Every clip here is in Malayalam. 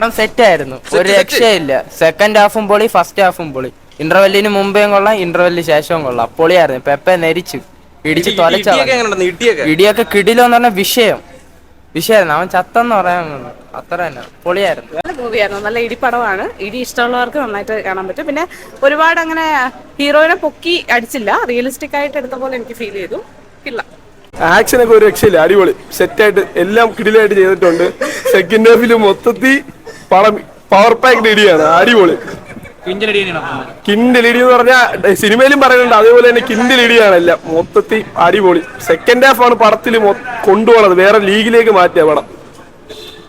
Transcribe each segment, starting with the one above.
പടം സെറ്റായിരുന്നു, ഒരു രക്ഷയില്ല. സെക്കൻഡ് ഹാഫും പൊളി, ഫസ്റ്റ് ഹാഫും പൊളി. ഇന്റർവെല്ലിന് മുമ്പേയും കൊള്ളാം, ഇന്റർവെല്ലിന് ശേഷവും കൊള്ളാം. പൊളിയായിരുന്നു. പെപ്പെ നെരിച്ചു ഇടിച്ച് തൊലച്ച. ഇടിയൊക്കെ കിടിലെന്ന് പറഞ്ഞ വിഷയം അവൻ ചത്തെന്ന് പറയാൻ അത്ര തന്നെ. പൊളിയായിരുന്നു. നല്ല മൂവിയായിരുന്നു, നല്ല ഇടിപ്പടമാണ്. ഇടി ഇഷ്ടമുള്ളവർക്ക് നന്നായിട്ട് കാണാൻ പറ്റും. പിന്നെ ഒരുപാട് അങ്ങനെ ഹീറോയിനെ പൊക്കി അടിച്ചില്ല, റിയലിസ്റ്റിക് ആയിട്ട് എടുത്ത പോലെ എനിക്ക് ഫീൽ ചെയ്തു. ഇല്ല, ആക്ഷനൊക്കെ ഒരു രക്ഷയില്ല, അടിപൊളി സെറ്റായിട്ട് എല്ലാം കിടിലായിട്ട് ചെയ്തിട്ടുണ്ട്. സെക്കൻഡ് ഹാഫില് മൊത്തത്തിൽ പടം പവർ പാക്ഡ് ഇടിയാണ്, അടിപൊളി. കിൻഡിൽ ഇടി എന്ന് പറഞ്ഞാൽ സിനിമയിലും പറയുന്നുണ്ട്, അതേപോലെ തന്നെ കിൻഡിൽ ഇടിയാണ് എല്ലാം മൊത്തത്തിൽ അടിപൊളി. സെക്കൻഡ് ഹാഫ് ആണ് പടത്തിൽ കൊണ്ടുപോകുന്നത്, വേറെ ലീഗിലേക്ക് മാറ്റിയ പടം.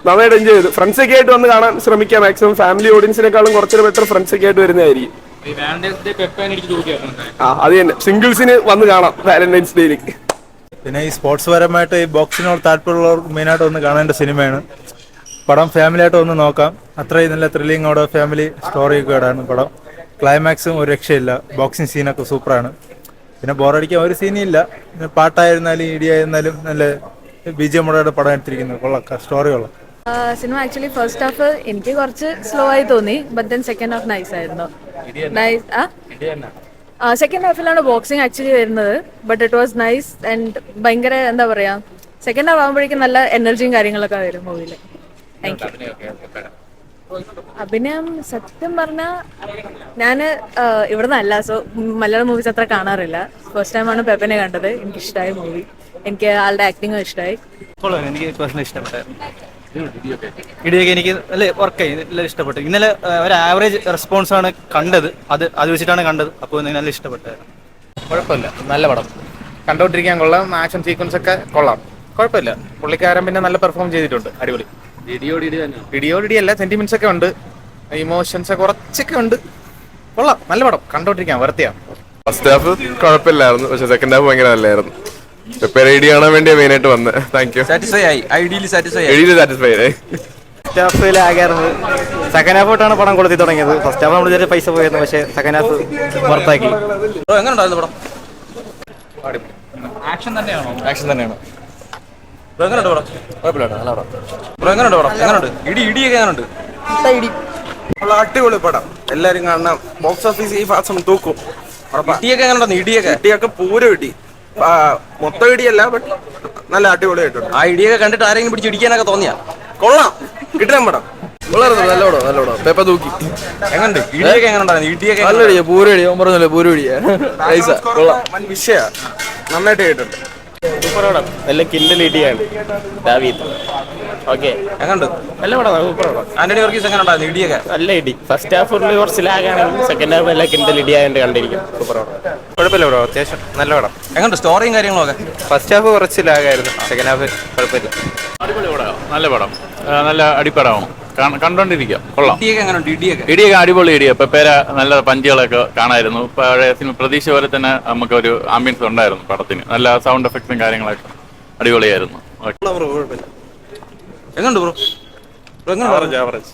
നന്നായിട്ട് എൻജോയ് ചെയ്തു. ഫ്രണ്ട്സ് ഒക്കെ ആയിട്ട് വന്ന് കാണാൻ ശ്രമിക്കാം. മാക്സിമം ഫാമിലി ഓഡിയൻസിനെക്കാളും കുറച്ചൊരു ബെറ്റർ ഫ്രണ്ട്സ് ഒക്കെ ആയിട്ട് വരുന്നതായിരിക്കും. അത് തന്നെ, സിംഗിൾസിന് വന്ന് കാണാം വാലന്റൈൻസ് ഡേയിലേക്ക്. പിന്നെ ഈ സ്പോർട്സ് പരമായിട്ട് ഈ ബോക്സിനോട് താല്പര്യമുള്ളവർ മെയിനായിട്ട് ഒന്ന് കാണേണ്ട സിനിമയാണ്. പടം ഫാമിലിയായിട്ട് ഒന്ന് നോക്കാം. അത്രയും നല്ല ത്രില്ലിങ്ങോടെ ഫാമിലി സ്റ്റോറിയൊക്കെയാണ് പടം. ക്ലൈമാക്സും ഒരു രക്ഷയില്ല, ബോക്സിങ് സീനൊക്കെ സൂപ്പറാണ്. പിന്നെ ബോറടിക്കാൻ ഒരു സീനില്ല. പിന്നെ പാട്ടായിരുന്നാലും ഇടിയായിരുന്നാലും നല്ല BGM പടം എടുത്തിരിക്കുന്നത് കൊള്ളാം, സ്റ്റോറി കൊള്ളാം. സിനിമ ആക്ച്വലി ഫസ്റ്റ് ഹാഫ് എനിക്ക് കുറച്ച് സ്ലോ ആയി തോന്നി, but then second half nice ആയിരുന്നു. സെക്കൻഡ് ഹാഫിലാണ് ബോക്സിങ് ആക്ച്വലി വരുന്നത്, but it was nice and ഭയങ്കര എന്താ പറയാ, സെക്കൻഡ് ഹാഫ് ആകുമ്പോഴേക്കും നല്ല എനർജിയും കാര്യങ്ങളൊക്കെ വരും മൂവിയില്. Thank you. അഭിനയം സത്യം പറഞ്ഞാൽ ഞാൻ ഇവിടുന്ന് അല്ല, സോ മലയാളം മൂവീസ് അത്ര കാണാറില്ല. ഫസ്റ്റ് ടൈമാണ് പെപ്പനെ കണ്ടത്. എനിക്കിഷ്ടമായി മൂവി, എനിക്ക് ആളുടെ ആക്ടിങ്ങും ഇഷ്ടമായി. എനിക്ക് പേഴ്സണലി ഇഷ്ടപ്പെട്ടായിരുന്നു. ഇടിയൊക്കെ എനിക്ക് നല്ല വർക്കായി, നല്ല ഇഷ്ടപ്പെട്ടു. ഇന്നലെ ഒരു ആവറേജ് റെസ്പോൺസ് ആണ് കണ്ടത്, അത് വെച്ചിട്ടാണ് കണ്ടത്. അപ്പോൾ നല്ല ഇഷ്ടപ്പെട്ടായിരുന്നു. കുഴപ്പമില്ല, നല്ല പടം, കണ്ടോണ്ടിരിക്കാൻ കൊള്ളാം. ആക്ഷൻ സീക്വൻസ് ഒക്കെ കൊള്ളാം, കുഴപ്പമില്ല. പുള്ളിക്കാരൻ പിന്നെ നല്ല പെർഫോം ചെയ്തിട്ടുണ്ട്, അടിപൊളി. ഇടിയോടിയല്ല, സെന്റിമെന്റ്സ് ഒക്കെ ഉണ്ട്, ഇമോഷൻസ് കുറച്ചൊക്കെ ഉണ്ട്. കൊള്ളാം, നല്ല പടം, കണ്ടോണ്ടിരിക്കാൻ വെറുതെയാ. ഫസ്റ്റ് ഹാഫ് കുഴപ്പമില്ലായിരുന്നു, പക്ഷെ സെക്കൻഡ് ഹാഫ് ഭയങ്കര നല്ലായിരുന്നു. ഐഡി കാണാൻ വേണ്ടിയാ മെയിനായിട്ട് വന്നത്. Thank you. സാറ്റിസ്ഫൈ ആയി. സെക്കൻഡ് ഹാഫ് തൊട്ടാണ് പടം കൊടുത്തി തുടങ്ങിയത്. ഫസ്റ്റ് ഹാഫ് നമ്മൾ ചെറിയ പൈസ പോയിരുന്നു, പക്ഷേ സെക്കൻഡ് ഹാഫ് പുറത്താക്കി. എങ്ങനെയുണ്ടായിരുന്നു പടം? ആക്ഷൻ തന്നെയാണോ? ആക്ഷൻ തന്നെയാണ്. എങ്ങനെയുണ്ട് പടം? എങ്ങനെയുണ്ട് പടം? എങ്ങനെയുണ്ട് ഇടിയൊക്കെ എങ്ങനെയുണ്ട്? അടിപൊളി പടം, എല്ലാരും കാണണം. ബോക്സ് ഓഫീസ് ഈ ഫാസം തൂക്കും. ഇടിയൊക്കെ എങ്ങനെയുണ്ട്? ഇടിയൊക്കെ പൂരം ഇടി, മൊത്തം ഇടിയല്ല, ബട്ട് നല്ല അടിപൊളിയായിട്ടുണ്ട്. ആ ഇടിയൊക്കെ കണ്ടിട്ട് ആരെങ്കിലും പിടിച്ച് ഇടിക്കാനൊക്കെ തോന്നിയാ? കൊള്ളാം, കിട്ടാൻ പടം കൊള്ളായിരുന്നു. നല്ലോണം പെപ്പ തൂക്കി. എങ്ങനെയുണ്ട് ഇടിയൊക്കെ? എങ്ങനെയുണ്ടായിരുന്നു ഇടിയൊക്കെ? നല്ല ഇടിയ, പൂരടിയ, പറഞ്ഞല്ലോ പൂരടിയ. കൊള്ളാം, വിഷയ നന്നായിട്ട് കേട്ടിട്ടുണ്ട്. സൂപ്പർ പടം, നല്ല കിൻഡൽ ഇടിയാണ്. ഓക്കെ, എങ്ങനെയുണ്ട്? നല്ല പടം, സൂപ്പർ പടം. ആന്റണി വർഗീസ് എങ്ങനെ ഉണ്ടായിരുന്നു ഇടിയൊക്കെ? നല്ല ഇടി. ഫസ്റ്റ് ഹാഫ് കുറച്ച് ലാഗാണെങ്കിൽ സെക്കൻഡ് ഹാഫ് നല്ല കിൻഡൽ ഇടിയായിട്ട് കണ്ടിരിക്കും. സൂപ്പർ പടം, കുഴപ്പമില്ല ബ്രോ, അത്യാവശ്യം നല്ല പടം. എങ്ങനെയുണ്ട് സ്റ്റോറിയും കാര്യങ്ങളൊക്കെ? ഫസ്റ്റ് ഹാഫ് കുറച്ച് ലാഗായിരുന്നു, സെക്കൻഡ് ഹാഫ് കുഴപ്പമില്ല. അടിപൊളി പടം, നല്ല പടം, നല്ല അടിപ്പടമാണ്, കണ്ടോണ്ടിരിക്കാം. കൊള്ളാം. ഇടിയൊക്കെ എങ്ങനെയുണ്ട്? ഇടിയൊക്കെ അടിപൊളി ഇടിയ. പെപ്പേര നല്ല പഞ്ചുകളൊക്കെ കാണായിരുന്നു. പഴയ സിനിമ പ്രതീക്ഷ പോലെ തന്നെ നമുക്കൊരു ആംബിയൻസ് ഉണ്ടായിരുന്നു പടത്തിന്. നല്ല സൗണ്ട് എഫക്ട്സും കാര്യങ്ങളൊക്കെ അടിപൊളിയായിരുന്നു. എങ്ങനെയുണ്ട് ബ്രോ? എങ്ങനെയുണ്ട്? ആവറേജ്.